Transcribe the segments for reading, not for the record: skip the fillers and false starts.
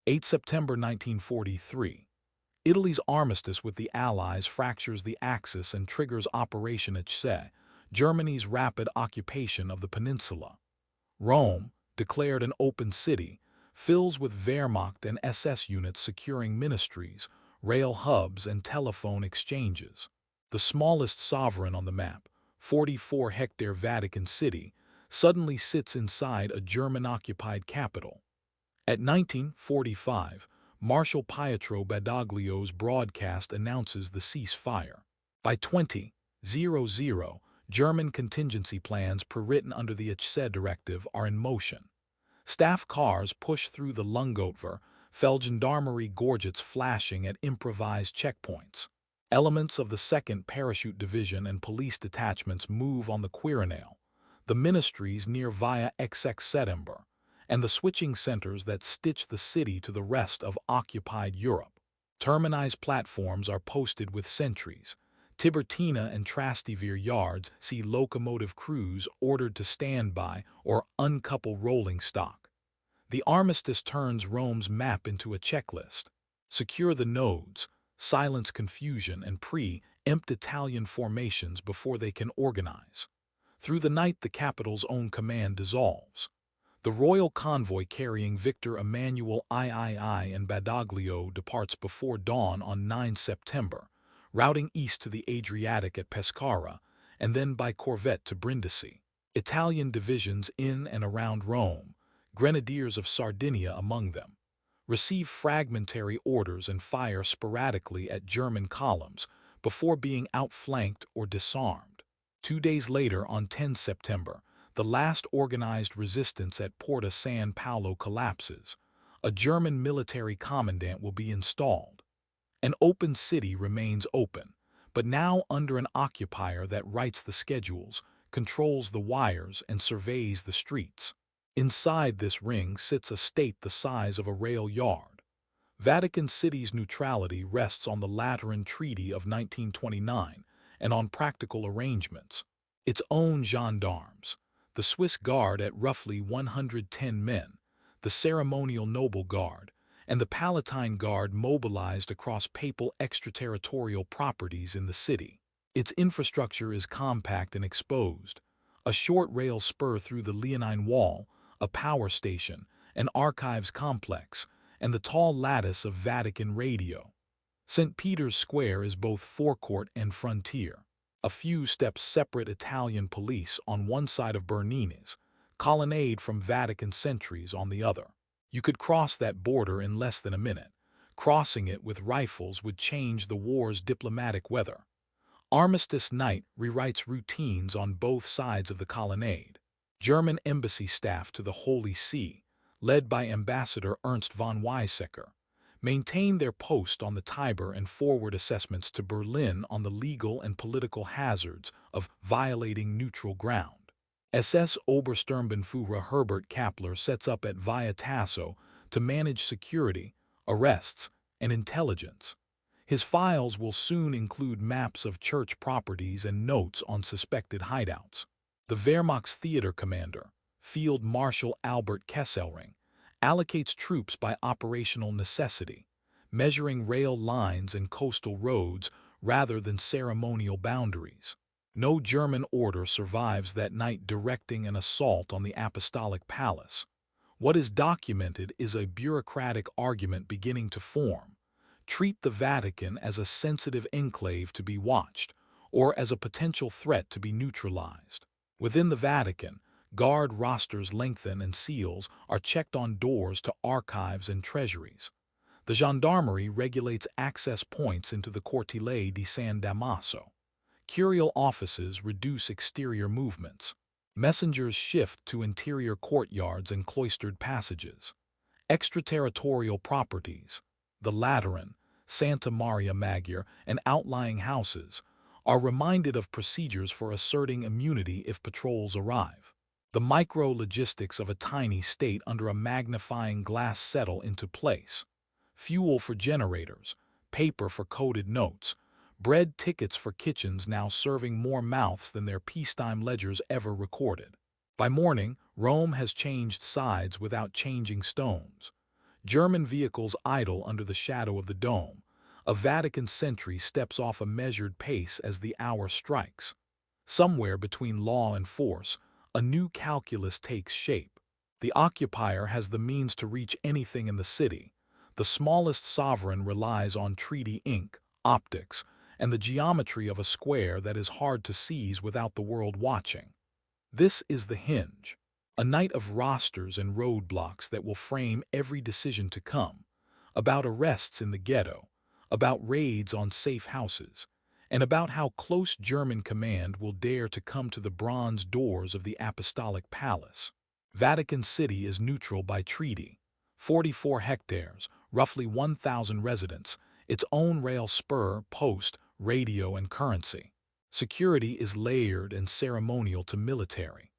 8 September 1943. Italy's armistice with the Allies fractures the Axis and triggers Operation Aceh, Germany's rapid occupation of the peninsula. Rome, declared an open city, fills with Wehrmacht and SS units securing ministries, rail hubs, and telephone exchanges. The smallest sovereign on the map, 44-hectare Vatican City, suddenly sits inside a German-occupied capital. At 1945, Marshal Pietro Badoglio's broadcast announces the ceasefire. By 2000, German contingency plans per-written under the Aceh Directive are in motion. Staff cars push through the Lungotver, Feldgendarmerie gorgets flashing at improvised checkpoints. Elements of the 2nd Parachute Division and police detachments move on the Quirinale, the ministries near Via September, and the switching centers that stitch the city to the rest of occupied Europe. Terminized platforms are posted with sentries. Tiburtina and Trastevere yards see locomotive crews ordered to stand by or uncouple rolling stock. The armistice turns Rome's map into a checklist. Secure the nodes, silence confusion, and preempt Italian formations before they can organize. Through the night, the capital's own command dissolves. The royal convoy carrying Victor Emmanuel III and Badoglio departs before dawn on 9 September, routing east to the Adriatic at Pescara, and then by corvette to Brindisi. Italian divisions in and around Rome, Grenadiers of Sardinia among them, receive fragmentary orders and fire sporadically at German columns before being outflanked or disarmed. 2 days later, on 10 September, the last organized resistance at Porta San Paolo collapses. A German military commandant will be installed. An open city remains open, but now under an occupier that writes the schedules, controls the wires, and surveys the streets. Inside this ring sits a state the size of a rail yard. Vatican City's neutrality rests on the Lateran Treaty of 1929 and on practical arrangements. Its own gendarmes, the Swiss Guard at roughly 110 men, the Ceremonial Noble Guard, and the Palatine Guard mobilized across papal extraterritorial properties in the city. Its infrastructure is compact and exposed. A short rail spur through the Leonine Wall, a power station, an archives complex, and the tall lattice of Vatican Radio. St. Peter's Square is both forecourt and frontier. A few steps separate Italian police on one side of Bernini's, colonnade from Vatican sentries on the other. You could cross that border in less than a minute. Crossing it with rifles would change the war's diplomatic weather. Armistice night rewrites routines on both sides of the colonnade. German embassy staff to the Holy See, led by Ambassador Ernst von Weizsäcker, maintain their post on the Tiber and forward assessments to Berlin on the legal and political hazards of violating neutral ground. SS Obersturmbannführer Herbert Kappler sets up at Via Tasso to manage security, arrests, and intelligence. His files will soon include maps of church properties and notes on suspected hideouts. The Wehrmacht's theater commander, Field Marshal Albert Kesselring, allocates troops by operational necessity, measuring rail lines and coastal roads rather than ceremonial boundaries. No German order survives that night directing an assault on the Apostolic Palace. What is documented is a bureaucratic argument beginning to form. Treat the Vatican as a sensitive enclave to be watched, or as a potential threat to be neutralized. Within the Vatican, guard rosters lengthen and seals are checked on doors to archives and treasuries. The gendarmerie regulates access points into the Cortile di San Damaso. Curial offices reduce exterior movements. Messengers shift to interior courtyards and cloistered passages. Extraterritorial properties, the Lateran, Santa Maria Maggiore, and outlying houses, are reminded of procedures for asserting immunity if patrols arrive. The micro-logistics of a tiny state under a magnifying glass settle into place. Fuel for generators, paper for coded notes, bread tickets for kitchens now serving more mouths than their peacetime ledgers ever recorded. By morning, Rome has changed sides without changing stones. German vehicles idle under the shadow of the dome. A Vatican sentry steps off a measured pace as the hour strikes. Somewhere between law and force, a new calculus takes shape. The occupier has the means to reach anything in the city. The smallest sovereign relies on treaty ink, optics, and the geometry of a square that is hard to seize without the world watching. This is the hinge, a night of rosters and roadblocks that will frame every decision to come, about arrests in the ghetto, about raids on safe houses, and about how close German command will dare to come to the bronze doors of the Apostolic Palace. Vatican City is neutral by treaty. 44 hectares, roughly 1,000 residents, its own rail spur, post, radio, and currency. Security is layered and ceremonial to military.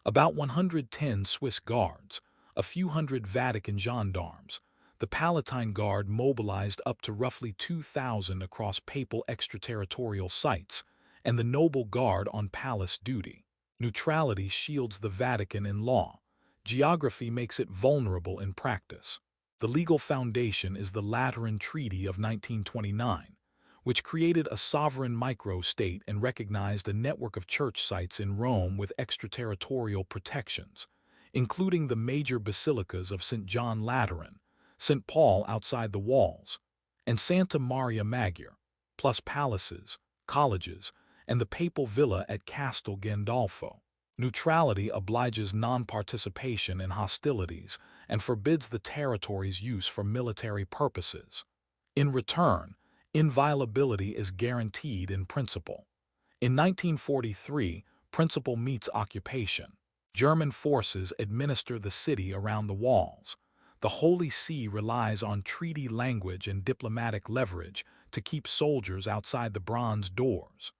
About 110 Swiss guards, a few hundred Vatican gendarmes, the Palatine Guard mobilized up to roughly 2,000 across papal extraterritorial sites, and the Noble Guard on palace duty. Neutrality shields the Vatican in law. Geography makes it vulnerable in practice. The legal foundation is the Lateran Treaty of 1929, which created a sovereign micro-state and recognized a network of church sites in Rome with extraterritorial protections, including the major basilicas of St. John Lateran, St. Paul outside the walls, and Santa Maria Maggiore, plus palaces, colleges, and the papal villa at Castel Gandolfo. Neutrality obliges non-participation in hostilities and forbids the territory's use for military purposes. In return, inviolability is guaranteed in principle. In 1943, principle meets occupation. German forces administer the city around the walls. The Holy See relies on treaty language and diplomatic leverage to keep soldiers outside the bronze doors.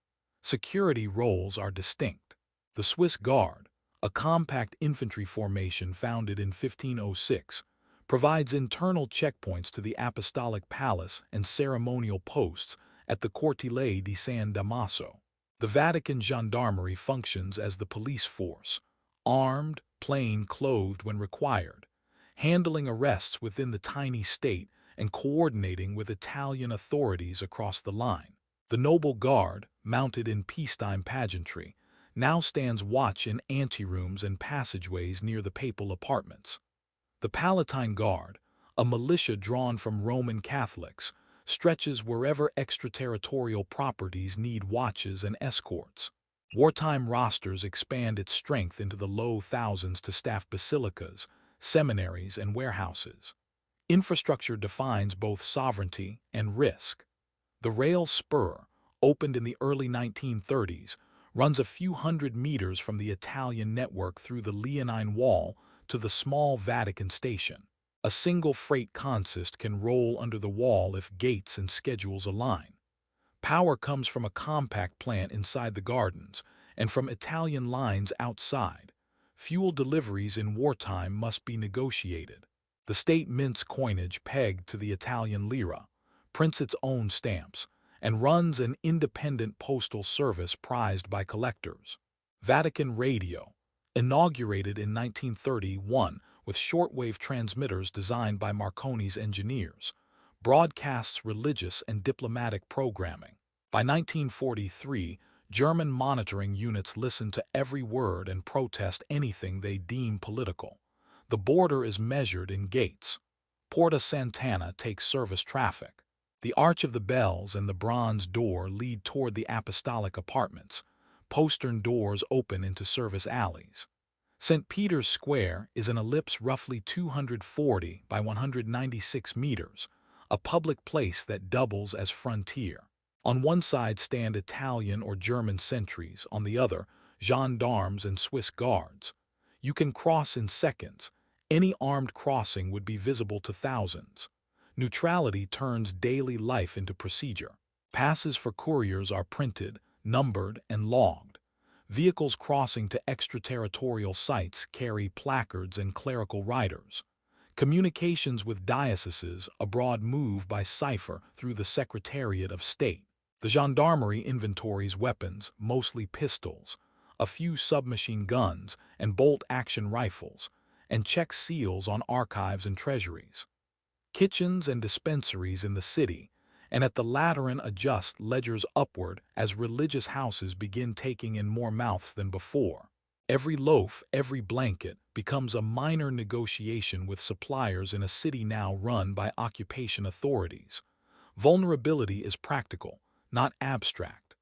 Security roles are distinct. The Swiss Guard, a compact infantry formation founded in 1506, provides internal checkpoints to the Apostolic Palace and ceremonial posts at the Cortile di San Damaso. The Vatican Gendarmerie functions as the police force, armed, plain-clothed when required, handling arrests within the tiny state and coordinating with Italian authorities across the line. The Noble Guard, mounted in peacetime pageantry, now stands watch in anterooms and passageways near the papal apartments. The Palatine Guard, a militia drawn from Roman Catholics, stretches wherever extraterritorial properties need watches and escorts. Wartime rosters expand its strength into the low thousands to staff basilicas, seminaries, and warehouses. Infrastructure defines both sovereignty and risk. The rail spur, opened in the early 1930s, runs a few hundred meters from the Italian network through the Leonine Wall to the small Vatican station. A single freight consist can roll under the wall if gates and schedules align. Power comes from a compact plant inside the gardens and from Italian lines outside. Fuel deliveries in wartime must be negotiated. The state mints coinage pegged to the Italian lira, prints its own stamps, and runs an independent postal service prized by collectors. Vatican Radio, inaugurated in 1931 with shortwave transmitters designed by Marconi's engineers, broadcasts religious and diplomatic programming. By 1943, German monitoring units listen to every word and protest anything they deem political. The border is measured in gates. Porta Sant'Anna takes service traffic. The Arch of the Bells and the Bronze Door lead toward the Apostolic Apartments. Postern doors open into service alleys. St. Peter's Square is an ellipse roughly 240 by 196 meters, a public place that doubles as frontier. On one side stand Italian or German sentries, on the other, gendarmes and Swiss guards. You can cross in seconds. Any armed crossing would be visible to thousands. Neutrality turns daily life into procedure. Passes for couriers are printed, numbered, and logged. Vehicles crossing to extraterritorial sites carry placards and clerical riders. Communications with dioceses abroad move by cipher through the Secretariat of State. The gendarmerie inventories weapons, mostly pistols, a few submachine guns and bolt-action rifles, and checks seals on archives and treasuries. kitchens and dispensaries in the city, and at the Lateran adjust ledgers upward as religious houses begin taking in more mouths than before. Every loaf, every blanket becomes a minor negotiation with suppliers in a city now run by occupation authorities. Vulnerability is practical, not abstract.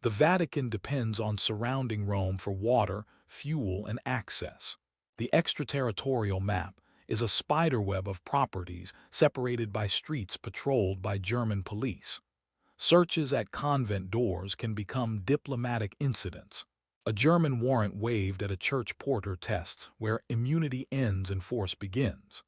The Vatican depends on surrounding Rome for water, fuel, and access. The extraterritorial map is a spiderweb of properties separated by streets patrolled by German police. Searches at convent doors can become diplomatic incidents. A German warrant waived at a church porter tests where immunity ends and force begins.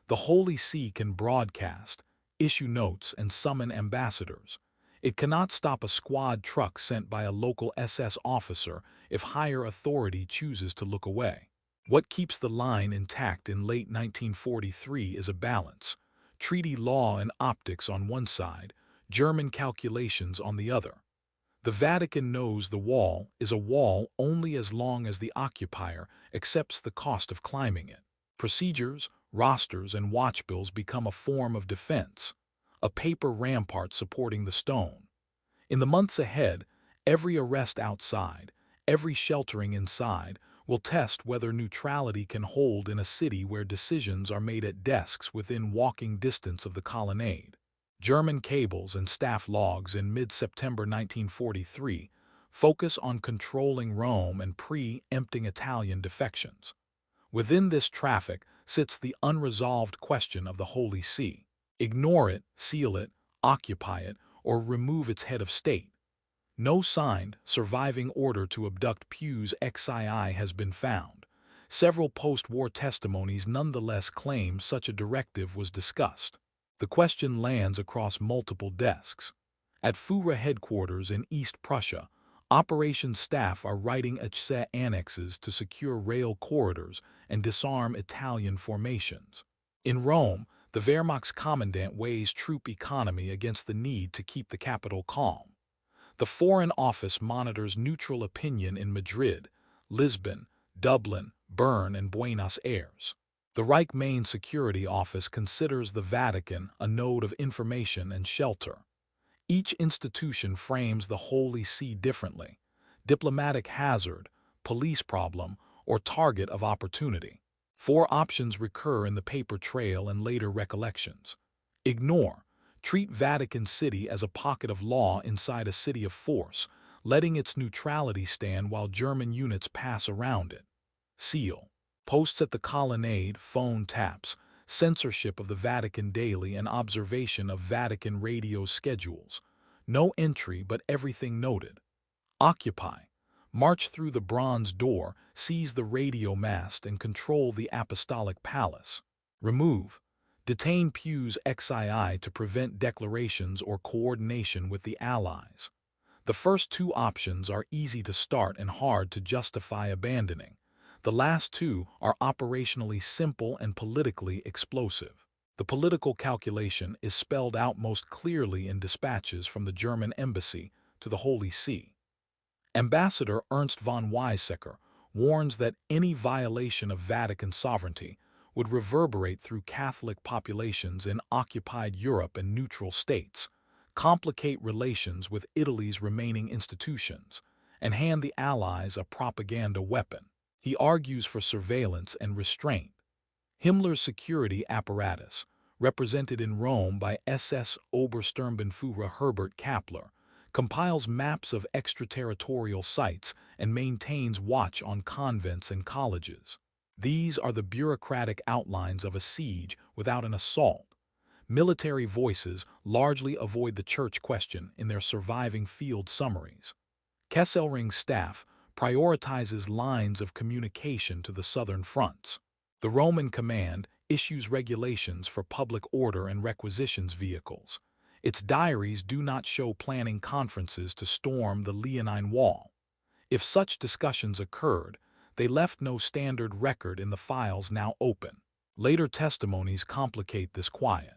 The Holy See can broadcast, issue notes, and summon ambassadors. It cannot stop a squad truck sent by a local SS officer if higher authority chooses to look away. What keeps the line intact in late 1943 is a balance: treaty law and optics on one side, German calculations on the other. The Vatican knows the wall is a wall only as long as the occupier accepts the cost of climbing it. Procedures, rosters, and watchbills become a form of defense, a paper rampart supporting the stone. In the months ahead, every arrest outside, every sheltering inside, will test whether neutrality can hold in a city where decisions are made at desks within walking distance of the colonnade. German cables and staff logs in mid-September 1943 focus on controlling Rome and pre-empting Italian defections. Within this traffic sits the unresolved question of the Holy See. Ignore it, seal it, occupy it, or remove its head of state. No signed, surviving order to abduct Pius XII has been found. Several post-war testimonies nonetheless claim such a directive was discussed. The question lands across multiple desks. At Führer headquarters in East Prussia, operations staff are writing HC annexes to secure rail corridors and disarm Italian formations. In Rome, the Wehrmacht's commandant weighs troop economy against the need to keep the capital calm. The Foreign Office monitors neutral opinion in Madrid, Lisbon, Dublin, Bern, and Buenos Aires. The Reich Main Security Office considers the Vatican a node of information and shelter. Each institution frames the Holy See differently: diplomatic hazard, police problem, or target of opportunity. 4 options recur in the paper trail and later recollections. Ignore. Treat Vatican City as a pocket of law inside a city of force, letting its neutrality stand while German units pass around it. Seal. Posts at the colonnade, phone taps, censorship of the Vatican daily, and observation of Vatican radio schedules. No entry, but everything noted. Occupy. March through the bronze door, seize the radio mast, and control the apostolic palace. Remove. Detain Pius XII to prevent declarations or coordination with the Allies. The first 2 options are easy to start and hard to justify abandoning. The last 2 are operationally simple and politically explosive. The political calculation is spelled out most clearly in dispatches from the German embassy to the Holy See. Ambassador Ernst von Weizsäcker warns that any violation of Vatican sovereignty would reverberate through Catholic populations in occupied Europe and neutral states, complicate relations with Italy's remaining institutions, and hand the Allies a propaganda weapon. He argues for surveillance and restraint. Himmler's security apparatus, represented in Rome by SS Obersturmbannführer Herbert Kappler, compiles maps of extraterritorial sites and maintains watch on convents and colleges. These are the bureaucratic outlines of a siege without an assault. Military voices largely avoid the church question in their surviving field summaries. Kesselring's staff prioritizes lines of communication to the southern fronts. The Roman command issues regulations for public order and requisitions vehicles. Its diaries do not show planning conferences to storm the Leonine Wall. If such discussions occurred, they left no standard record in the files now open. Later testimonies complicate this quiet.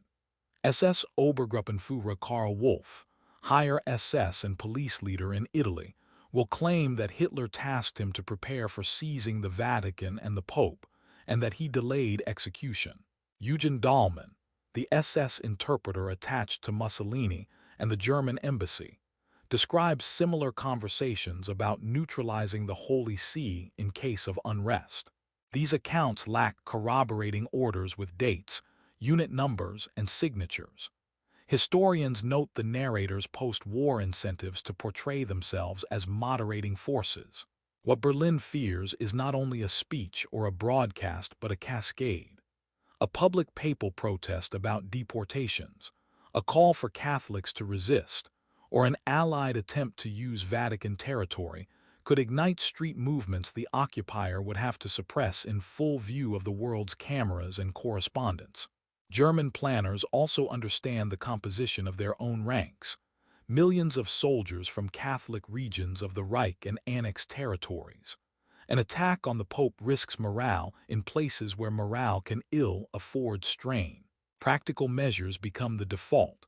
SS Obergruppenführer Karl Wolff, higher SS and police leader in Italy, will claim that Hitler tasked him to prepare for seizing the Vatican and the Pope, and that he delayed execution. Eugen Dahlmann, the SS interpreter attached to Mussolini and the German embassy, describes similar conversations about neutralizing the Holy See in case of unrest. These accounts lack corroborating orders with dates, unit numbers, and signatures. Historians note the narrators' post-war incentives to portray themselves as moderating forces. What Berlin fears is not only a speech or a broadcast but a cascade. A public papal protest about deportations, a call for Catholics to resist, or an Allied attempt to use Vatican territory could ignite street movements the occupier would have to suppress in full view of the world's cameras and correspondence. German planners also understand the composition of their own ranks. Millions of soldiers from Catholic regions of the Reich and annexed territories. An attack on the Pope risks morale in places where morale can ill afford strain. Practical measures become the default.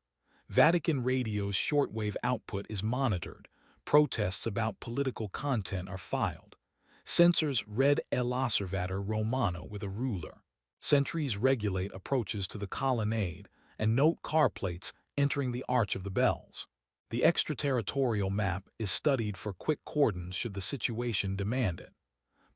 Vatican radio's shortwave output is monitored. Protests about political content are filed. Censors read l'Osservatore Romano with a ruler. Sentries regulate approaches to the colonnade and note car plates entering the Arch of the Bells. The extraterritorial map is studied for quick cordons should the situation demand it.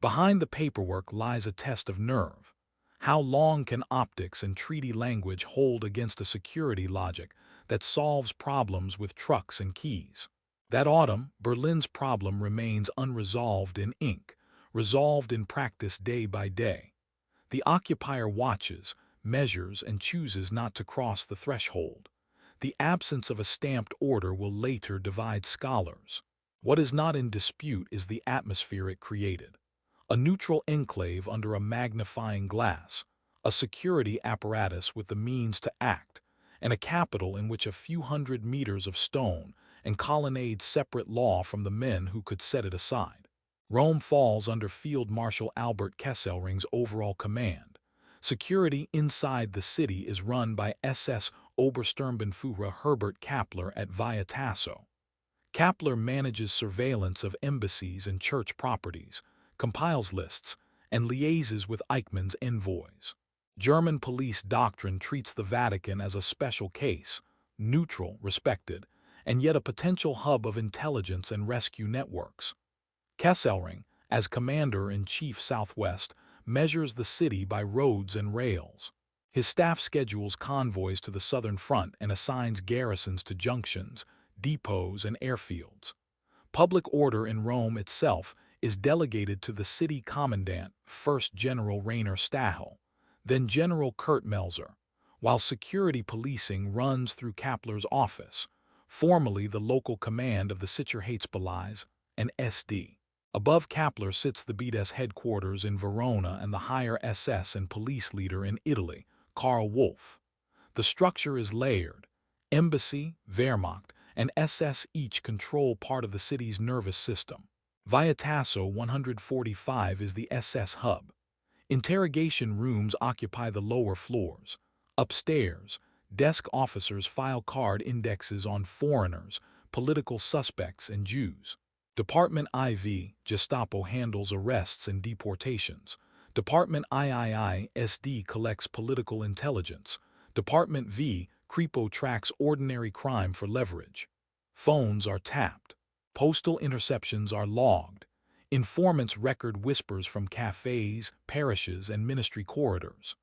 Behind the paperwork lies a test of nerve. How long can optics and treaty language hold against a security logic that solves problems with trucks and keys? That autumn, Berlin's problem remains unresolved in ink, resolved in practice day by day. The occupier watches, measures, and chooses not to cross the threshold. The absence of a stamped order will later divide scholars. What is not in dispute is the atmosphere it created. A neutral enclave under a magnifying glass, a security apparatus with the means to act, and a capital in which a few hundred meters of stone and colonnades separate law from the men who could set it aside. Rome falls under Field Marshal Albert Kesselring's overall command. Security inside the city is run by SS Obersturmbannführer Herbert Kappler at Via Tasso. Kappler manages surveillance of embassies and church properties, compiles lists, and liaises with Eichmann's envoys. German police doctrine treats the Vatican as a special case, neutral, respected, and yet a potential hub of intelligence and rescue networks. Kesselring, as Commander-in-Chief Southwest, measures the city by roads and rails. His staff schedules convoys to the southern front and assigns garrisons to junctions, depots, and airfields. Public order in Rome itself is delegated to the city commandant, first General Rainer Stahel, then General Kurt Melzer, while security policing runs through Kappler's office, formerly the local command of the Sicherheitspolizei, and SD. Above Kappler sits the BDS headquarters in Verona and the higher SS and police leader in Italy, Karl Wolff. The structure is layered. Embassy, Wehrmacht, and SS each control part of the city's nervous system. Via Tasso 145 is the SS hub. Interrogation rooms occupy the lower floors. Upstairs, desk officers file card indexes on foreigners, political suspects, and Jews. Department IV, Gestapo handles arrests and deportations. Department III, SD collects political intelligence. Department V, Kripo tracks ordinary crime for leverage. Phones are tapped. Postal interceptions are logged. Informants record whispers from cafes, parishes, and ministry corridors.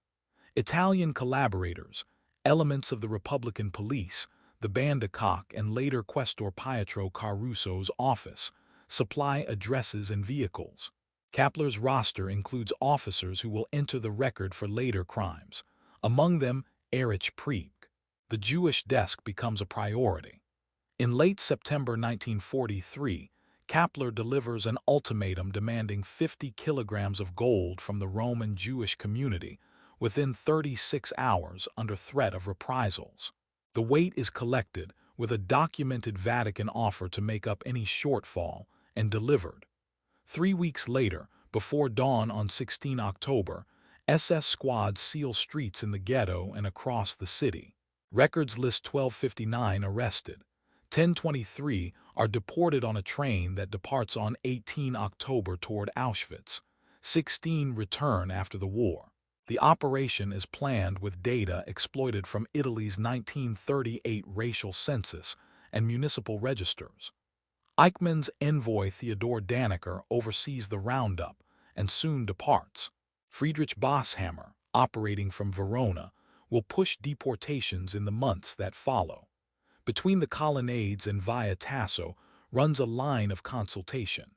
Italian collaborators, elements of the Republican police, the Bandicock and later Questor Pietro Caruso's office, supply addresses and vehicles. Kappler's roster includes officers who will enter the record for later crimes, among them Erich Priebke. The Jewish desk becomes a priority. In late September 1943, Kappler delivers an ultimatum demanding 50 kilograms of gold from the Roman Jewish community within 36 hours under threat of reprisals. The weight is collected with a documented Vatican offer to make up any shortfall and delivered. 3 weeks later, before dawn on 16 October, SS squads seal streets in the ghetto and across the city. Records list 1259 arrested. 1023 are deported on a train that departs on 18 October toward Auschwitz. 16 return after the war. The operation is planned with data exploited from Italy's 1938 racial census and municipal registers. Eichmann's envoy Theodor Dannecker oversees the roundup and soon departs. Friedrich Bosshammer, operating from Verona, will push deportations in the months that follow. Between the colonnades and Via Tasso runs a line of consultation.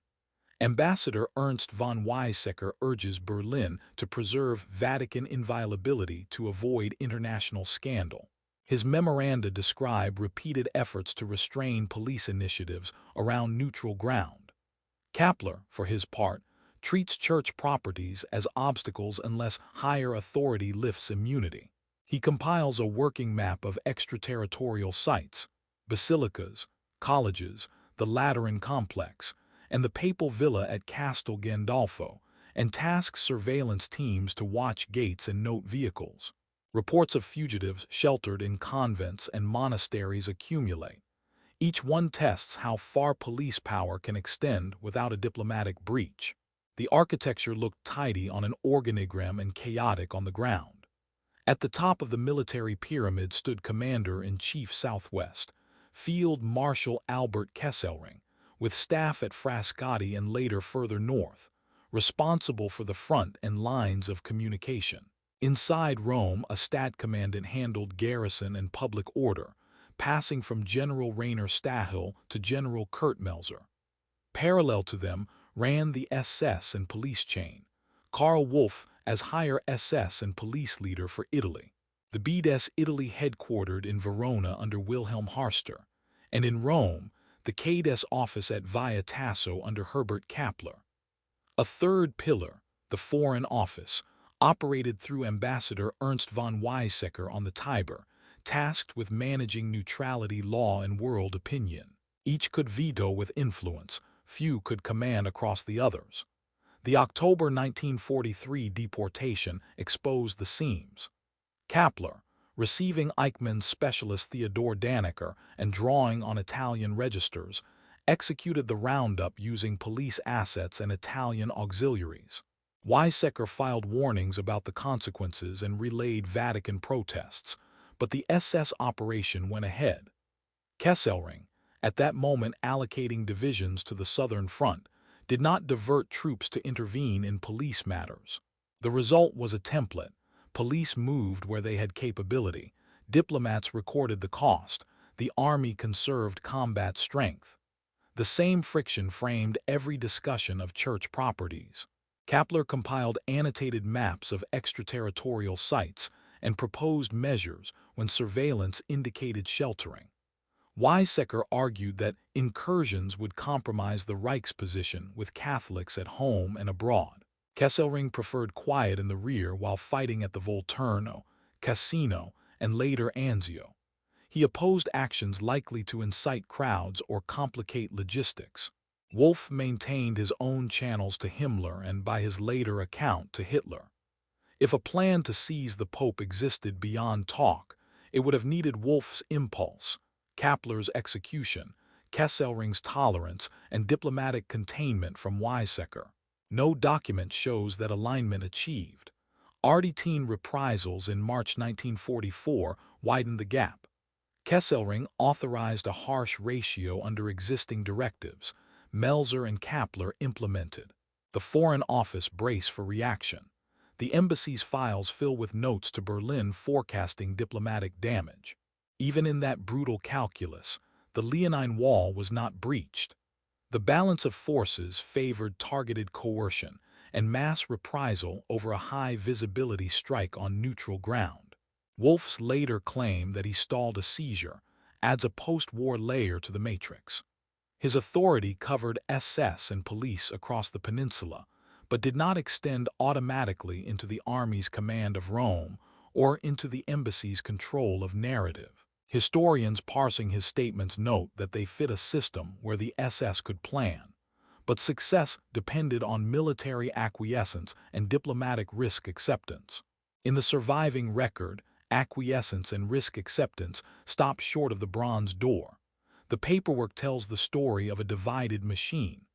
Ambassador Ernst von Weizsäcker urges Berlin to preserve Vatican inviolability to avoid international scandal. His memoranda describe repeated efforts to restrain police initiatives around neutral ground. Kapler, for his part, treats church properties as obstacles unless higher authority lifts immunity. He compiles a working map of extraterritorial sites, basilicas, colleges, the Lateran complex, and the papal villa at Castel Gandolfo, and tasks surveillance teams to watch gates and note vehicles. Reports of fugitives sheltered in convents and monasteries accumulate. Each one tests how far police power can extend without a diplomatic breach. The architecture looked tidy on an organigram and chaotic on the ground. At the top of the military pyramid stood Commander-in-Chief Southwest, Field Marshal Albert Kesselring, with staff at Frascati and later further north, responsible for the front and lines of communication. Inside Rome, a stat commandant handled garrison and public order, passing from General Rainer Stahel to General Kurt Melzer. Parallel to them ran the SS and police chain, Karl Wolff as higher SS and police leader for Italy. The BDS Italy headquartered in Verona under Wilhelm Harster, and in Rome, the KDS office at Via Tasso under Herbert Kapler. A third pillar, the Foreign Office, operated through Ambassador Ernst von Weizsäcker on the Tiber, tasked with managing neutrality law and world opinion. Each could veto with influence, few could command across the others. The October 1943 deportation exposed the seams. Kapler, receiving Eichmann's specialist Theodor Dannecker and drawing on Italian registers, executed the roundup using police assets and Italian auxiliaries. Weizsäcker filed warnings about the consequences and relayed Vatican protests, but the SS operation went ahead. Kesselring, at that moment allocating divisions to the southern front, did not divert troops to intervene in police matters. The result was a template. Police moved where they had capability, diplomats recorded the cost, the army conserved combat strength. The same friction framed every discussion of church properties. Kapler compiled annotated maps of extraterritorial sites and proposed measures when surveillance indicated sheltering. Weizsäcker argued that incursions would compromise the Reich's position with Catholics at home and abroad. Kesselring preferred quiet in the rear while fighting at the Volturno, Cassino, and later Anzio. He opposed actions likely to incite crowds or complicate logistics. Wolff maintained his own channels to Himmler and, by his later account, to Hitler. If a plan to seize the Pope existed beyond talk, it would have needed Wolff's impulse, Kapler's execution, Kesselring's tolerance, and diplomatic containment from Weizsäcker. No document shows that alignment achieved. Ardeatine reprisals in March 1944 widened the gap. Kesselring authorized a harsh ratio under existing directives. Melzer and Kapler implemented. The Foreign Office braced for reaction. The embassy's files fill with notes to Berlin forecasting diplomatic damage. Even in that brutal calculus, the Leonine Wall was not breached. The balance of forces favored targeted coercion and mass reprisal over a high-visibility strike on neutral ground. Wolff's later claim that he stalled a seizure adds a post-war layer to the matrix. His authority covered SS and police across the peninsula, but did not extend automatically into the army's command of Rome or into the embassy's control of narrative. Historians parsing his statements note that they fit a system where the SS could plan, but success depended on military acquiescence and diplomatic risk acceptance. In the surviving record, acquiescence and risk acceptance stop short of the bronze door. The paperwork tells the story of a divided machine.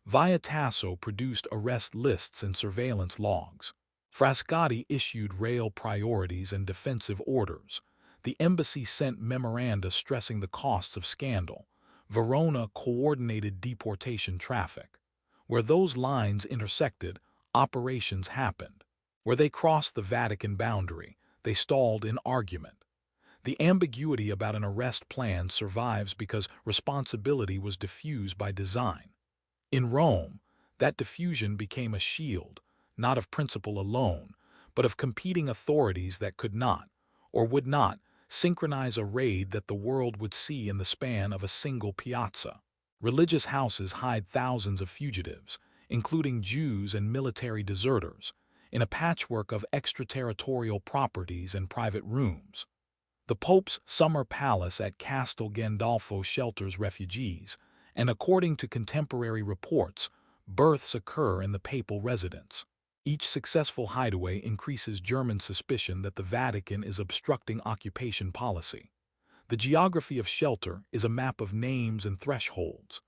Via Tasso produced arrest lists and surveillance logs. Frascati issued rail priorities and defensive orders. The embassy sent memoranda stressing the costs of scandal. Verona coordinated deportation traffic. Where those lines intersected, operations happened. Where they crossed the Vatican boundary, they stalled in argument. The ambiguity about an arrest plan survives because responsibility was diffused by design. In Rome, that diffusion became a shield, not of principle alone, but of competing authorities that could not, or would not, synchronize a raid that the world would see in the span of a single piazza. Religious houses hide thousands of fugitives, including Jews and military deserters, in a patchwork of extraterritorial properties and private rooms. The Pope's summer palace at Castel Gandolfo shelters refugees, and according to contemporary reports, births occur in the papal residence. Each successful hideaway increases German suspicion that the Vatican is obstructing occupation policy. The geography of shelter is a map of names and thresholds.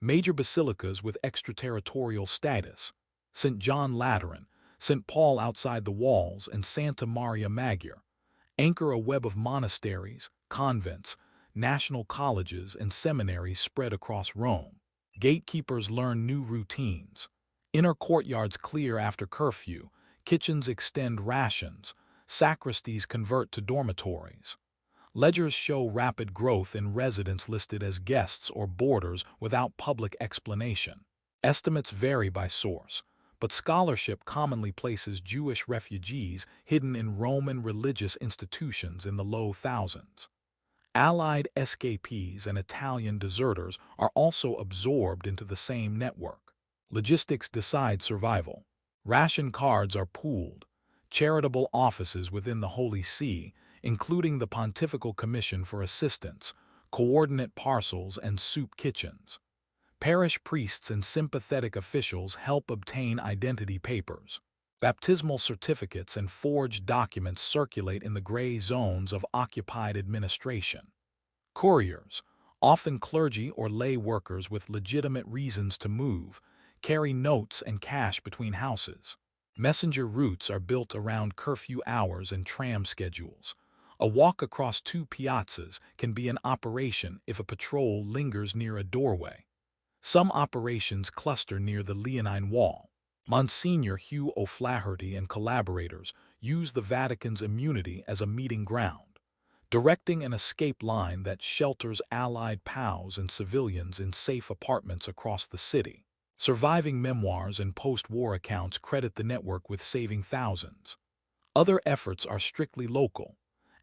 Major basilicas with extraterritorial status, St. John Lateran, St. Paul outside the walls, and Santa Maria Maggiore, anchor a web of monasteries, convents, national colleges, and seminaries spread across Rome. Gatekeepers learn new routines. Inner courtyards clear after curfew, kitchens extend rations, sacristies convert to dormitories. Ledgers show rapid growth in residents listed as guests or boarders without public explanation. Estimates vary by source, but scholarship commonly places Jewish refugees hidden in Roman religious institutions in the low thousands. Allied escapees and Italian deserters are also absorbed into the same network. Logistics decide survival. Ration cards are pooled. Charitable offices within the Holy See, including the Pontifical Commission for Assistance, coordinate parcels and soup kitchens. Parish priests and sympathetic officials help obtain identity papers. Baptismal certificates and forged documents circulate in the gray zones of occupied administration. Couriers, often clergy or lay workers with legitimate reasons to move, carry notes and cash between houses. Messenger routes are built around curfew hours and tram schedules. A walk across two piazzas can be an operation if a patrol lingers near a doorway. Some operations cluster near the Leonine Wall. Monsignor Hugh O'Flaherty and collaborators use the Vatican's immunity as a meeting ground, directing an escape line that shelters Allied POWs and civilians in safe apartments across the city. Surviving memoirs and post-war accounts credit the network with saving thousands. Other efforts are strictly local.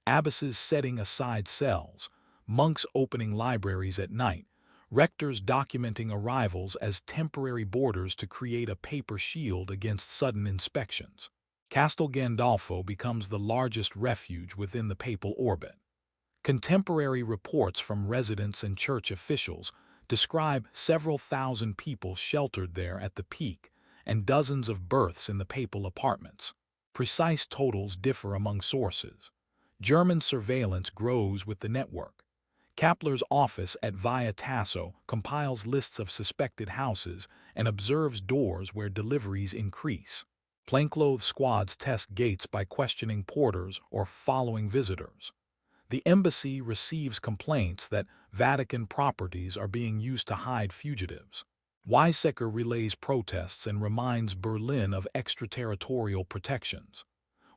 Abbesses setting aside cells, monks opening libraries at night, rectors documenting arrivals as temporary borders to create a paper shield against sudden inspections. Castel Gandolfo becomes the largest refuge within the papal orbit. Contemporary reports from residents and church officials describe several thousand people sheltered there at the peak and dozens of births in the papal apartments. Precise totals differ among sources. German surveillance grows with the network. Kapler's office at Via Tasso compiles lists of suspected houses and observes doors where deliveries increase. Plainclothes squads test gates by questioning porters or following visitors. The embassy receives complaints that Vatican properties are being used to hide fugitives. Weizsäcker relays protests and reminds Berlin of extraterritorial protections.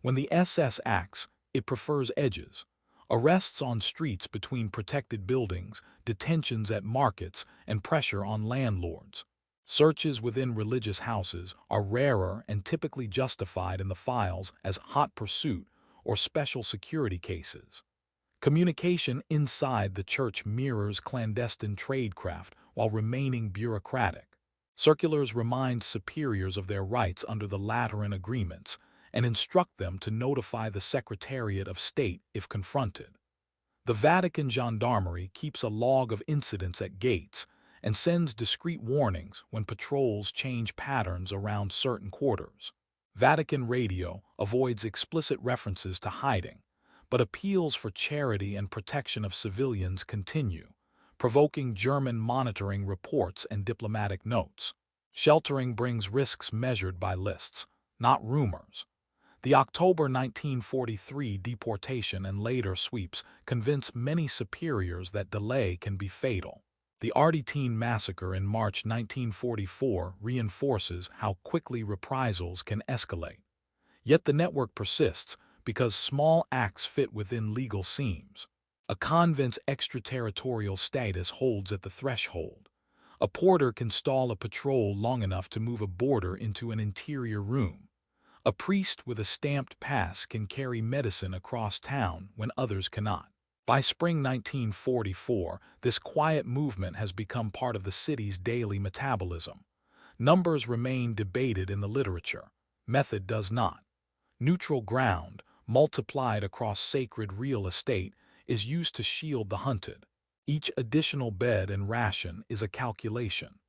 When the SS acts, it prefers edges. Arrests on streets between protected buildings, detentions at markets, and pressure on landlords. Searches within religious houses are rarer and typically justified in the files as hot pursuit or special security cases. Communication inside the church mirrors clandestine tradecraft while remaining bureaucratic. Circulars remind superiors of their rights under the Lateran agreements and instruct them to notify the Secretariat of State if confronted. The Vatican Gendarmerie keeps a log of incidents at gates and sends discreet warnings when patrols change patterns around certain quarters. Vatican Radio avoids explicit references to hiding, but appeals for charity and protection of civilians continue, provoking German monitoring reports and diplomatic notes. Sheltering brings risks measured by lists, not rumors. The October 1943 deportation and later sweeps convince many superiors that delay can be fatal. The Ardeatine massacre in March 1944 reinforces how quickly reprisals can escalate. Yet the network persists because small acts fit within legal seams. A convent's extraterritorial status holds at the threshold. A porter can stall a patrol long enough to move a boarder into an interior room. A priest with a stamped pass can carry medicine across town when others cannot. By spring 1944, this quiet movement has become part of the city's daily metabolism. Numbers remain debated in the literature. Method does not. Neutral ground, multiplied across sacred real estate, is used to shield the hunted. Each additional bed and ration is a calculation.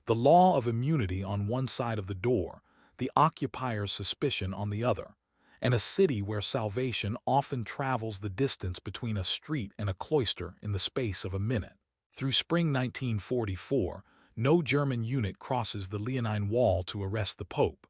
The law of immunity on one side of the door, the occupier's suspicion on the other, and a city where salvation often travels the distance between a street and a cloister in the space of a minute. Through spring 1944, no German unit crosses the Leonine Wall to arrest the Pope.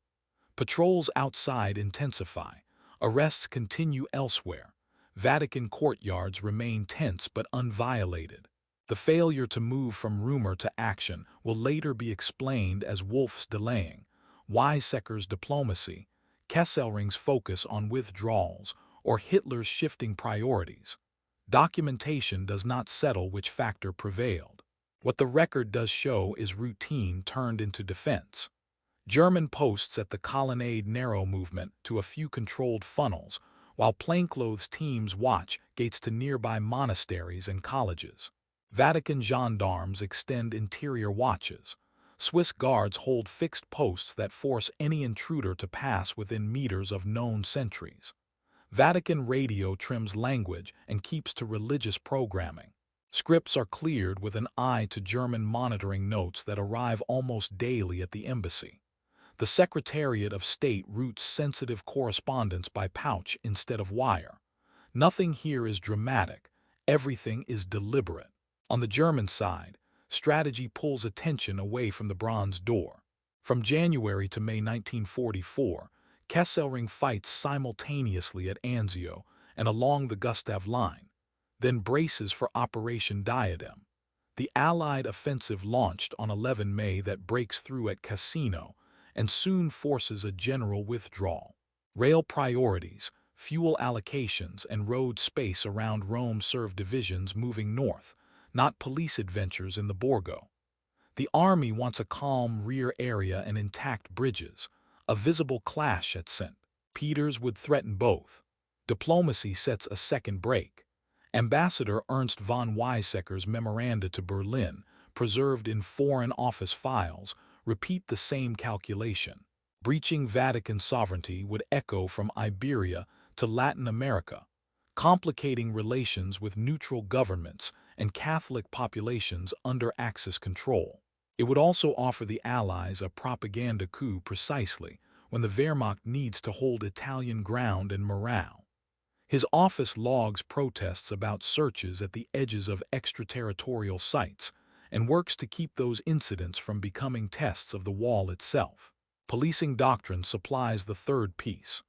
Patrols outside intensify. Arrests continue elsewhere. Vatican courtyards remain tense but unviolated. The failure to move from rumor to action will later be explained as Wolff's delaying, Weizsäcker's diplomacy, Kesselring's focus on withdrawals, or Hitler's shifting priorities. Documentation does not settle which factor prevailed. What the record does show is routine turned into defense. German posts at the colonnade narrow movement to a few controlled funnels, while plainclothes teams watch gates to nearby monasteries and colleges. Vatican gendarmes extend interior watches. Swiss guards hold fixed posts that force any intruder to pass within meters of known sentries. Vatican radio trims language and keeps to religious programming. Scripts are cleared with an eye to German monitoring notes that arrive almost daily at the embassy. The Secretariat of State routes sensitive correspondence by pouch instead of wire. Nothing here is dramatic. Everything is deliberate. On the German side, strategy pulls attention away from the Bronze Door. From January to May 1944, Kesselring fights simultaneously at Anzio and along the Gustav Line, then braces for Operation Diadem. The Allied offensive launched on 11 May that breaks through at Cassino and soon forces a general withdrawal. Rail priorities, fuel allocations, and road space around Rome serve divisions moving north, not police adventures in the Borgo. The army wants a calm rear area and intact bridges. A visible clash at St. Peter's would threaten both. Diplomacy sets a second break. Ambassador Ernst von Weizsäcker's memoranda to Berlin, preserved in Foreign Office files, repeat the same calculation. Breaching Vatican sovereignty would echo from Iberia to Latin America, complicating relations with neutral governments and Catholic populations under Axis control. It would also offer the Allies a propaganda coup precisely when the Wehrmacht needs to hold Italian ground and morale. His office logs protests about searches at the edges of extraterritorial sites and works to keep those incidents from becoming tests of the wall itself. Policing doctrine supplies the third piece.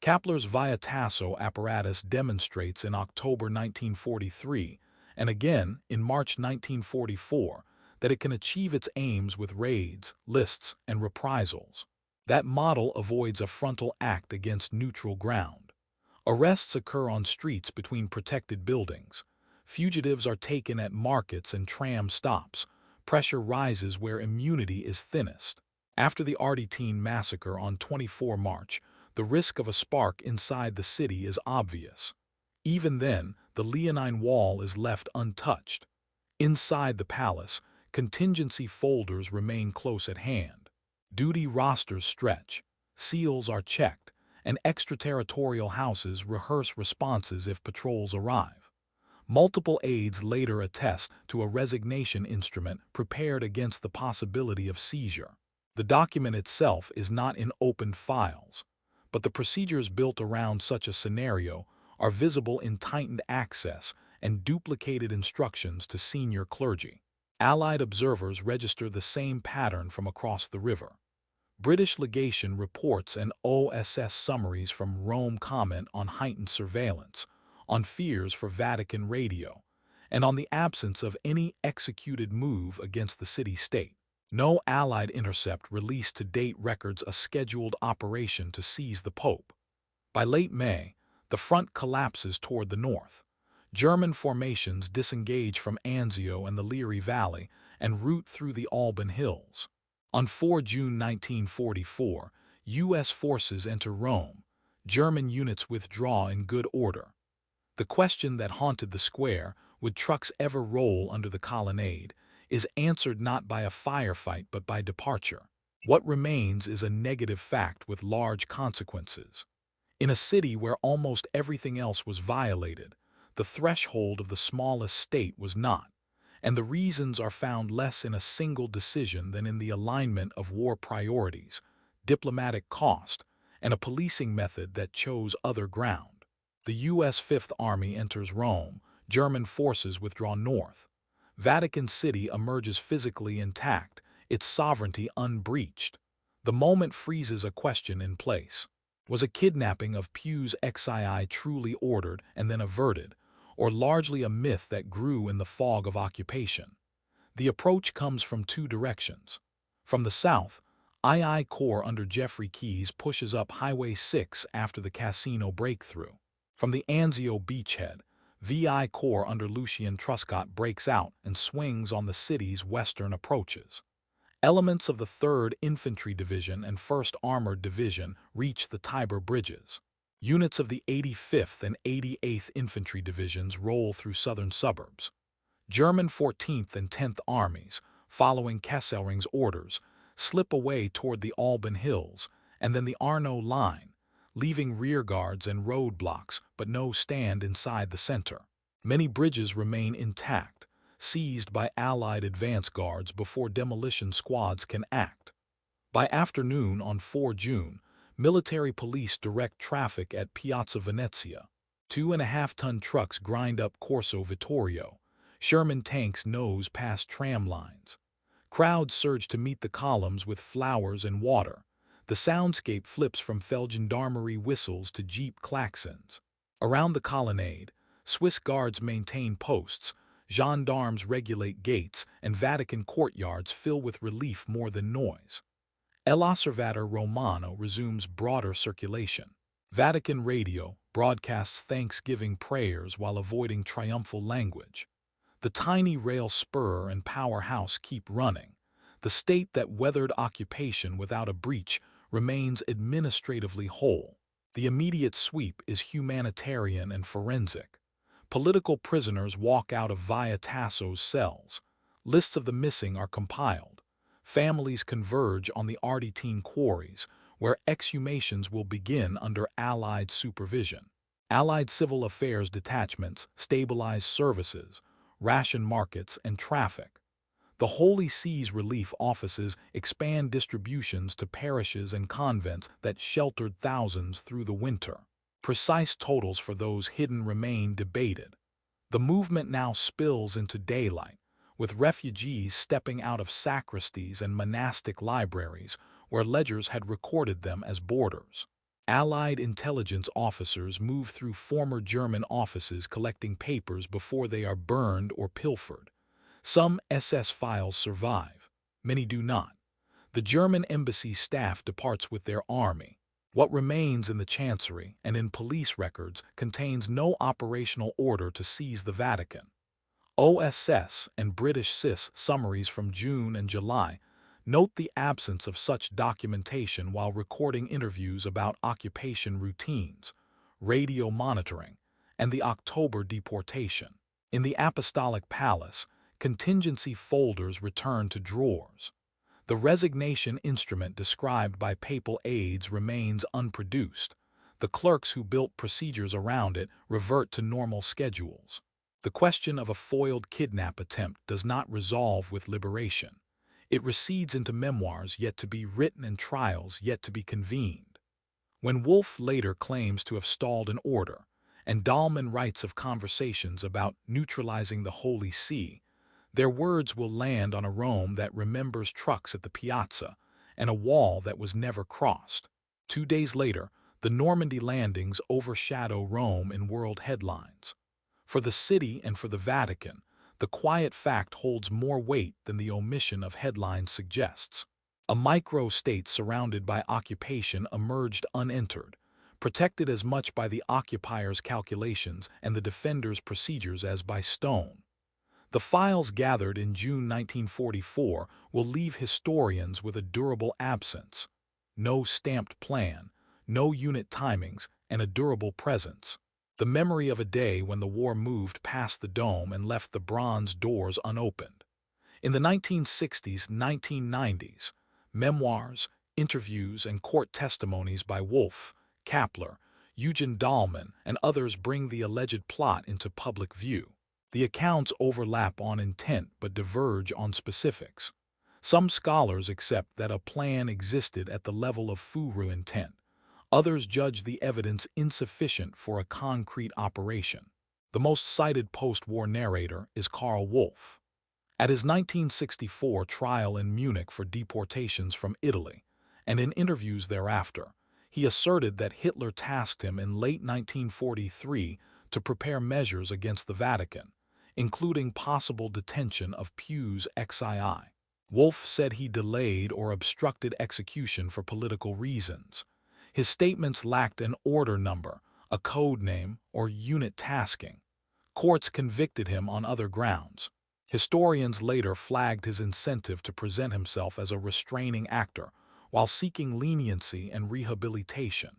Kapler's Via Tasso apparatus demonstrates in October 1943 and again in March 1944 that it can achieve its aims with raids, lists, and reprisals. That model avoids a frontal act against neutral ground. Arrests occur on streets between protected buildings. Fugitives are taken at markets and tram stops. Pressure rises where immunity is thinnest. After the Ardeatine massacre on 24 March, the risk of a spark inside the city is obvious. Even then, the Leonine Wall is left untouched. Inside the palace, contingency folders remain close at hand. Duty rosters stretch, seals are checked, and extraterritorial houses rehearse responses if patrols arrive. Multiple aides later attest to a resignation instrument prepared against the possibility of seizure. The document itself is not in opened files, but the procedures built around such a scenario are visible in tightened access and duplicated instructions to senior clergy. Allied observers register the same pattern from across the river. British legation reports and OSS summaries from Rome comment on heightened surveillance, on fears for Vatican radio, and on the absence of any executed move against the city-state. No Allied intercept released to date records a scheduled operation to seize the Pope. By late May, the front collapses toward the north. German formations disengage from Anzio and the Liri Valley and route through the Alban Hills. On 4 June 1944, U.S. forces enter Rome. German units withdraw in good order. The question that haunted the square, would trucks ever roll under the colonnade, is answered not by a firefight but by departure. What remains is a negative fact with large consequences. In a city where almost everything else was violated, the threshold of the smallest state was not, and the reasons are found less in a single decision than in the alignment of war priorities, diplomatic cost, and a policing method that chose other ground. The U.S. Fifth Army enters Rome, German forces withdraw north. Vatican City emerges physically intact, its sovereignty unbreached. The moment freezes a question in place. Was a kidnapping of Pius XII truly ordered and then averted, or largely a myth that grew in the fog of occupation? The approach comes from two directions. From the south, II Corps under Jeffrey Keyes pushes up Highway 6 after the Casino breakthrough. From the Anzio beachhead, VI Corps under Lucien Truscott breaks out and swings on the city's western approaches. Elements of the 3rd Infantry Division and 1st Armored Division reach the Tiber bridges. Units of the 85th and 88th Infantry Divisions roll through southern suburbs. German 14th and 10th Armies, following Kesselring's orders, slip away toward the Alban Hills and then the Arno Line, leaving rearguards and roadblocks but no stand inside the center. Many bridges remain intact, seized by Allied advance guards before demolition squads can act. By afternoon on 4 June, military police direct traffic at Piazza Venezia. 2.5-ton trucks grind up Corso Vittorio. Sherman tanks nose past tram lines. Crowds surge to meet the columns with flowers and water. The soundscape flips from Feldgendarmerie whistles to Jeep klaxons. Around the colonnade, Swiss guards maintain posts, gendarmes regulate gates, and Vatican courtyards fill with relief more than noise. L'Osservatore Romano resumes broader circulation. Vatican radio broadcasts Thanksgiving prayers while avoiding triumphal language. The tiny rail spur and powerhouse keep running. The state that weathered occupation without a breach remains administratively whole. The immediate sweep is humanitarian and forensic. Political prisoners walk out of Via Tasso's cells. Lists of the missing are compiled. Families converge on the Ardeatine quarries, where exhumations will begin under Allied supervision. Allied civil affairs detachments stabilize services, ration markets, and traffic. The Holy See's relief offices expand distributions to parishes and convents that sheltered thousands through the winter. Precise totals for those hidden remain debated. The movement now spills into daylight, with refugees stepping out of sacristies and monastic libraries where ledgers had recorded them as boarders. Allied intelligence officers move through former German offices collecting papers before they are burned or pilfered. Some SS files survive, many do not. The German embassy staff departs with their army. What remains in the Chancery and in police records contains no operational order to seize the Vatican. OSS and British CIS summaries from June and July note the absence of such documentation while recording interviews about occupation routines, radio monitoring, and the October deportation. In the Apostolic Palace, contingency folders return to drawers. The resignation instrument described by papal aides remains unproduced. The clerks who built procedures around it revert to normal schedules. The question of a foiled kidnap attempt does not resolve with liberation. It recedes into memoirs yet to be written and trials yet to be convened. When Wolfe later claims to have stalled an order, and Dahlman writes of conversations about neutralizing the Holy See, their words will land on a Rome that remembers trucks at the piazza and a wall that was never crossed. 2 days later, the Normandy landings overshadow Rome in world headlines. For the city and for the Vatican, the quiet fact holds more weight than the omission of headlines suggests. A micro-state surrounded by occupation emerged unentered, protected as much by the occupier's calculations and the defender's procedures as by stone. The files gathered in June 1944 will leave historians with a durable absence. No stamped plan, no unit timings, and a durable presence. The memory of a day when the war moved past the dome and left the bronze doors unopened. In the 1960s, 1990s, memoirs, interviews, and court testimonies by Wolff, Kapler, Eugen Dahlmann, and others bring the alleged plot into public view. The accounts overlap on intent but diverge on specifics. Some scholars accept that a plan existed at the level of Furu intent. Others judge the evidence insufficient for a concrete operation. The most cited post-war narrator is Karl Wolff. At his 1964 trial in Munich for deportations from Italy, and in interviews thereafter, he asserted that Hitler tasked him in late 1943 to prepare measures against the Vatican, including possible detention of Pius XII. Wolff said he delayed or obstructed execution for political reasons. His statements lacked an order number, a code name, or unit tasking. Courts convicted him on other grounds. Historians later flagged his incentive to present himself as a restraining actor while seeking leniency and rehabilitation.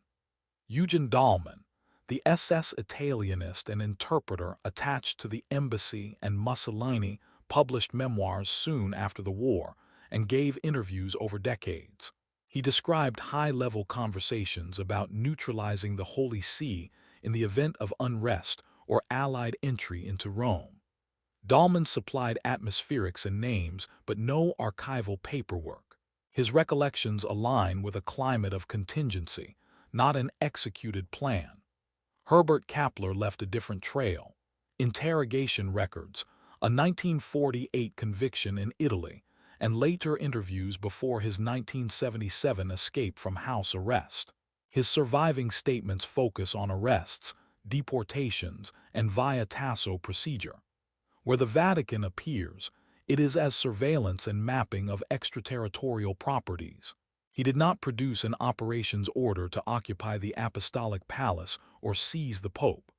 Eugen Dahlmann, the SS Italianist and interpreter attached to the embassy, and Mussolini, published memoirs soon after the war and gave interviews over decades. He described high-level conversations about neutralizing the Holy See in the event of unrest or Allied entry into Rome. Dahlmann supplied atmospherics and names, but no archival paperwork. His recollections align with a climate of contingency, not an executed plan. Herbert Kapler left a different trail. Interrogation records, a 1948 conviction in Italy, and later interviews before his 1977 escape from house arrest. His surviving statements focus on arrests, deportations, and via tasso procedure. Where the Vatican appears, it is as surveillance and mapping of extraterritorial properties. He did not produce an operations order to occupy the Apostolic Palace or seize the Pope.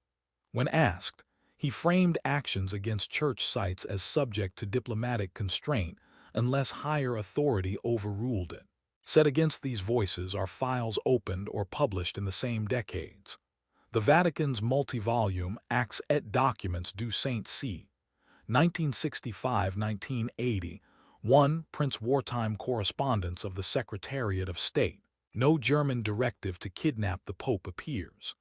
When asked, he framed actions against church sites as subject to diplomatic constraint unless higher authority overruled it. Set against these voices are files opened or published in the same decades. The Vatican's multi-volume Acts et Documents du Saint-Siège, 1965-1980, 1. Prince wartime correspondence of the Secretariat of State. No German directive to kidnap the Pope appears.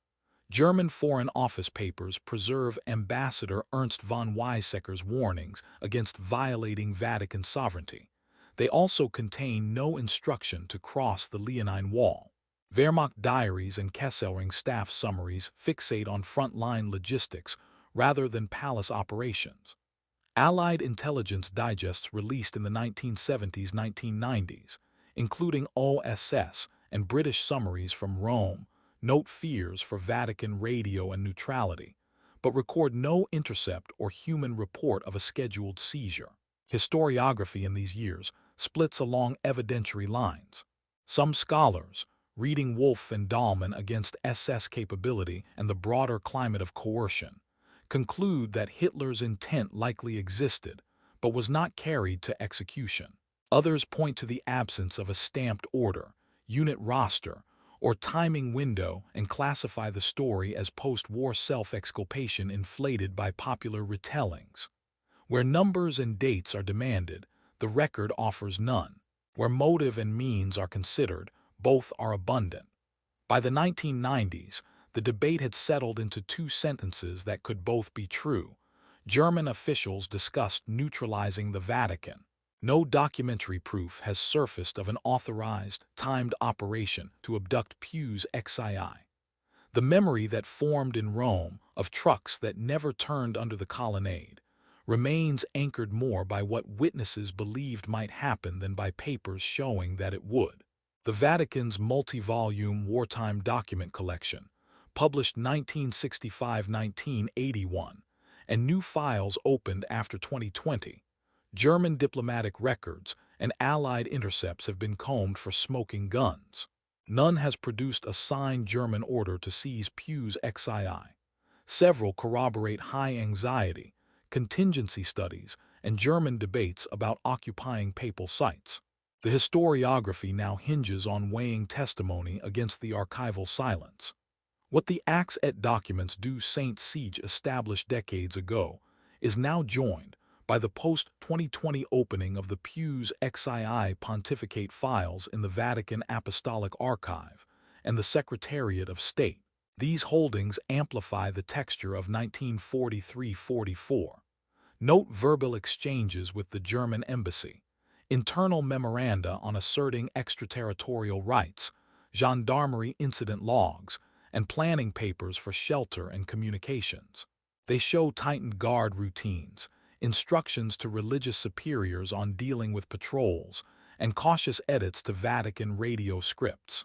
German Foreign Office papers preserve Ambassador Ernst von Weizsäcker's warnings against violating Vatican sovereignty. They also contain no instruction to cross the Leonine Wall. Wehrmacht diaries and Kesselring staff summaries fixate on front-line logistics rather than palace operations. Allied intelligence digests released in the 1970s-1990s, including OSS and British summaries from Rome, note fears for Vatican radio and neutrality, but record no intercept or human report of a scheduled seizure. Historiography in these years splits along evidentiary lines. Some scholars, reading Wolff and Dahlmann against SS capability and the broader climate of coercion, conclude that Hitler's intent likely existed, but was not carried to execution. Others point to the absence of a stamped order, unit roster, or timing window and classify the story as post-war self-exculpation inflated by popular retellings. Where numbers and dates are demanded, the record offers none. Where motive and means are considered, both are abundant. By the 1990s, the debate had settled into two sentences that could both be true. German officials discussed neutralizing the Vatican. No documentary proof has surfaced of an authorized, timed operation to abduct Pius XII. The memory that formed in Rome of trucks that never turned under the colonnade remains anchored more by what witnesses believed might happen than by papers showing that it would. The Vatican's multi-volume wartime document collection, published 1965–1981, and new files opened after 2020, German diplomatic records and Allied intercepts have been combed for smoking guns. None has produced a signed German order to seize Pius XII. Several corroborate high anxiety, contingency studies, and German debates about occupying papal sites. The historiography now hinges on weighing testimony against the archival silence. What the Acts et documents du Saint-Siège established decades ago is now joined by the post-2020 opening of the Pius XII pontificate files in the Vatican Apostolic Archive and the Secretariat of State. These holdings amplify the texture of 1943–44. Note verbal exchanges with the German embassy, internal memoranda on asserting extraterritorial rights, gendarmerie incident logs, and planning papers for shelter and communications. They show tightened guard routines, instructions to religious superiors on dealing with patrols, and cautious edits to Vatican radio scripts.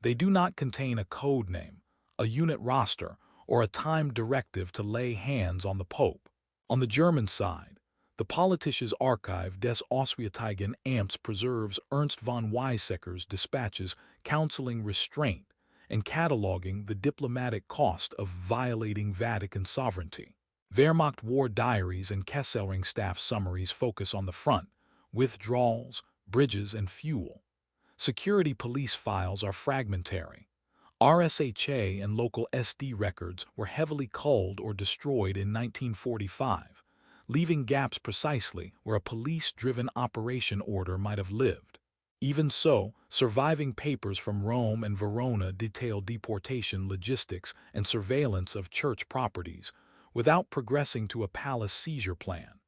They do not contain a code name, a unit roster, or a timed directive to lay hands on the Pope. On the German side, the Politisches Archiv des Auswärtigen Amts preserves Ernst von Weizsäcker's dispatches counseling restraint and cataloging the diplomatic cost of violating Vatican sovereignty. Wehrmacht war diaries and Kesselring staff summaries focus on the front, withdrawals, bridges, and fuel. Security police files are fragmentary. RSHA and local SD records were heavily culled or destroyed in 1945, leaving gaps precisely where a police-driven operation order might have lived. Even so, surviving papers from Rome and Verona detail deportation logistics and surveillance of church properties, without progressing to a palace seizure plan.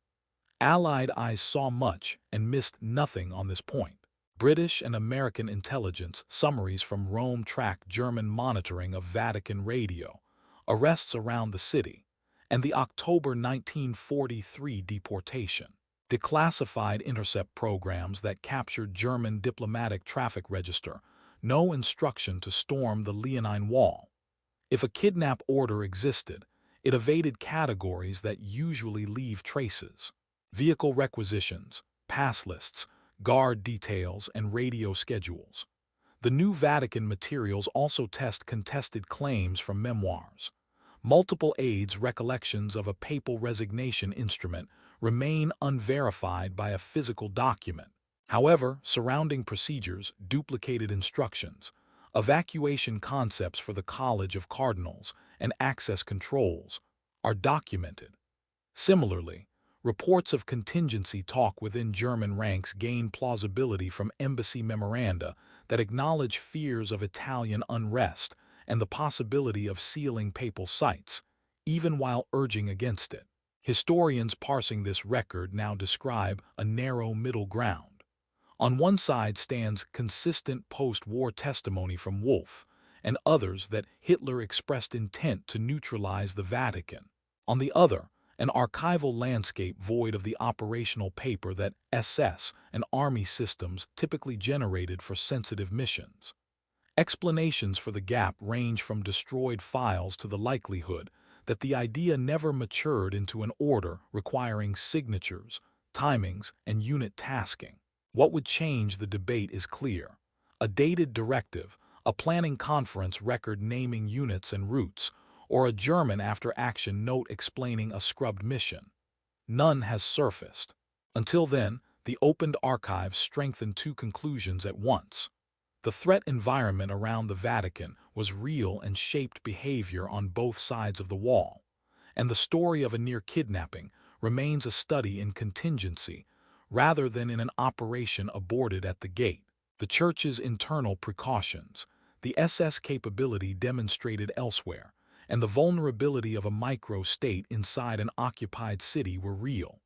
Allied eyes saw much and missed nothing on this point. British and American intelligence summaries from Rome track German monitoring of Vatican radio, arrests around the city, and the October 1943 deportation. Declassified intercept programs that captured German diplomatic traffic register, no instruction to storm the Leonine Wall. If a kidnap order existed, it evaded categories that usually leave traces. Vehicle requisitions, pass lists, guard details, and radio schedules. The new Vatican materials also test contested claims from memoirs. Multiple aides' recollections of a papal resignation instrument remain unverified by a physical document. However, surrounding procedures, duplicated instructions, evacuation concepts for the College of Cardinals, and access controls are documented. Similarly, reports of contingency talk within German ranks gain plausibility from embassy memoranda that acknowledge fears of Italian unrest and the possibility of sealing papal sites, even while urging against it. Historians parsing this record now describe a narrow middle ground. On one side stands consistent post-war testimony from Wolff and others that Hitler expressed intent to neutralize the Vatican. On the other, an archival landscape void of the operational paper that SS and Army systems typically generated for sensitive missions. Explanations for the gap range from destroyed files to the likelihood that the idea never matured into an order requiring signatures, timings, and unit tasking. What would change the debate is clear. A dated directive, a planning conference record naming units and routes, or a German after-action note explaining a scrubbed mission. None has surfaced. Until then, the opened archives strengthened two conclusions at once. The threat environment around the Vatican was real and shaped behavior on both sides of the wall, and the story of a near kidnapping remains a study in contingency rather than in an operation aborted at the gate. The Church's internal precautions, the SS capability demonstrated elsewhere, and the vulnerability of a micro-state inside an occupied city were real.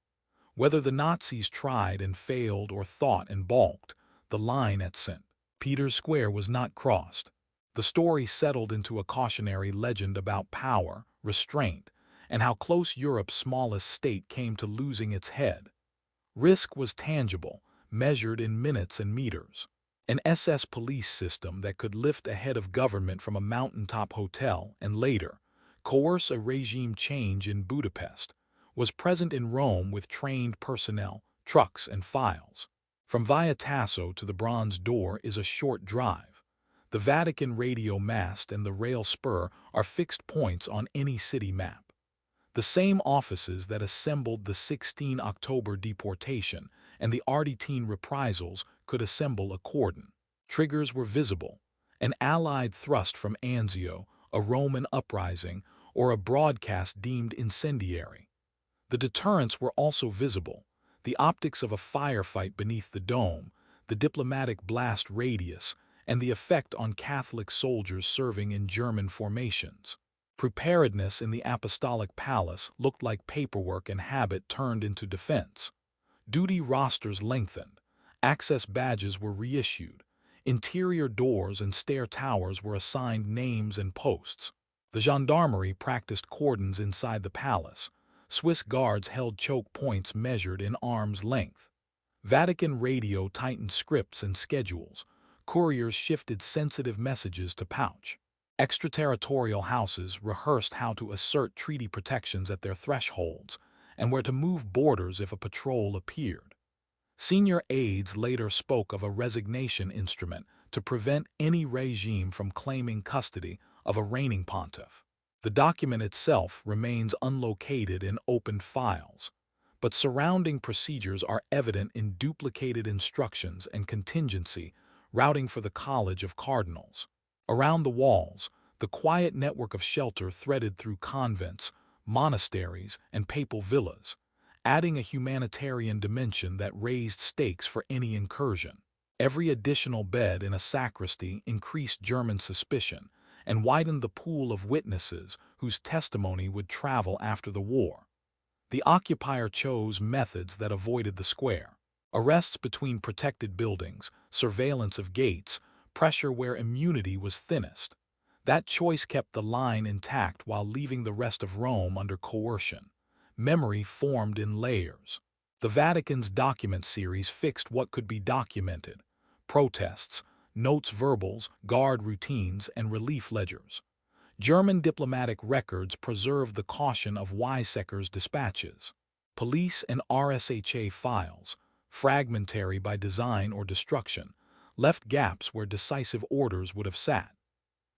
Whether the Nazis tried and failed or thought and balked, the line at St. Peter's Square was not crossed. The story settled into a cautionary legend about power, restraint, and how close Europe's smallest state came to losing its head. Risk was tangible, measured in minutes and meters. An SS police system that could lift a head of government from a mountaintop hotel and later coerce a regime change in Budapest was present in Rome with trained personnel, trucks, and files. From Via Tasso to the Bronze Door is a short drive. The Vatican radio mast and the rail spur are fixed points on any city map. The same offices that assembled the 16 October deportation and the Ardeatine reprisals could assemble a cordon. Triggers were visible. An Allied thrust from Anzio, a Roman uprising, or a broadcast deemed incendiary. The deterrents were also visible. The optics of a firefight beneath the dome, the diplomatic blast radius, and the effect on Catholic soldiers serving in German formations. Preparedness in the Apostolic Palace looked like paperwork and habit turned into defense. Duty rosters lengthened. Access badges were reissued. Interior doors and stair towers were assigned names and posts. The gendarmerie practiced cordons inside the palace. Swiss guards held choke points measured in arm's length. Vatican radio tightened scripts and schedules. Couriers shifted sensitive messages to pouch. Extraterritorial houses rehearsed how to assert treaty protections at their thresholds and where to move borders if a patrol appeared. Senior aides later spoke of a resignation instrument to prevent any regime from claiming custody of a reigning pontiff. The document itself remains unlocated in opened files, but surrounding procedures are evident in duplicated instructions and contingency routing for the College of Cardinals. Around the walls, the quiet network of shelter threaded through convents, monasteries, and papal villas, adding a humanitarian dimension that raised stakes for any incursion. Every additional bed in a sacristy increased German suspicion and widened the pool of witnesses whose testimony would travel after the war. The occupier chose methods that avoided the square. Arrests between protected buildings, surveillance of gates, pressure where immunity was thinnest. That choice kept the line intact while leaving the rest of Rome under coercion. Memory formed in layers. The Vatican's document series fixed what could be documented: protests, notes verbals, guard routines, and relief ledgers. German diplomatic records preserved the caution of Weizsäcker's dispatches. Police and RSHA files, fragmentary by design or destruction, left gaps where decisive orders would have sat.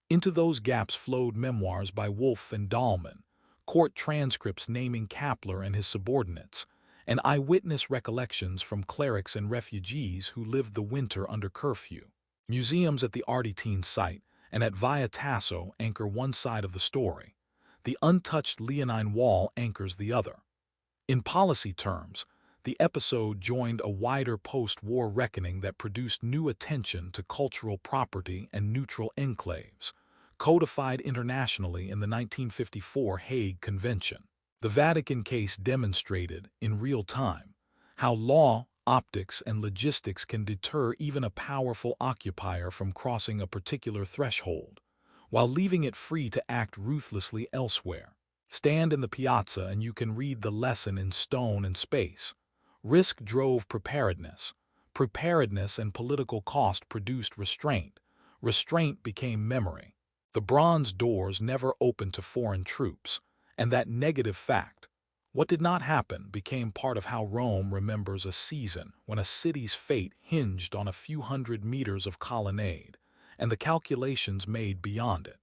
Into those gaps flowed memoirs by Wolff and Dahlmann, court transcripts naming Kappler and his subordinates, and eyewitness recollections from clerics and refugees who lived the winter under curfew. Museums at the Ardeatine site and at Via Tasso anchor one side of the story. The untouched Leonine Wall anchors the other. In policy terms, the episode joined a wider post-war reckoning that produced new attention to cultural property and neutral enclaves, codified internationally in the 1954 Hague Convention. The Vatican case demonstrated, in real time, how law, optics, and logistics can deter even a powerful occupier from crossing a particular threshold, while leaving it free to act ruthlessly elsewhere. Stand in the piazza and you can read the lesson in stone and space. Risk drove preparedness. Preparedness and political cost produced restraint. Restraint became memory. The bronze doors never opened to foreign troops, and that negative fact, what did not happen, became part of how Rome remembers a season when a city's fate hinged on a few hundred meters of colonnade and the calculations made beyond it.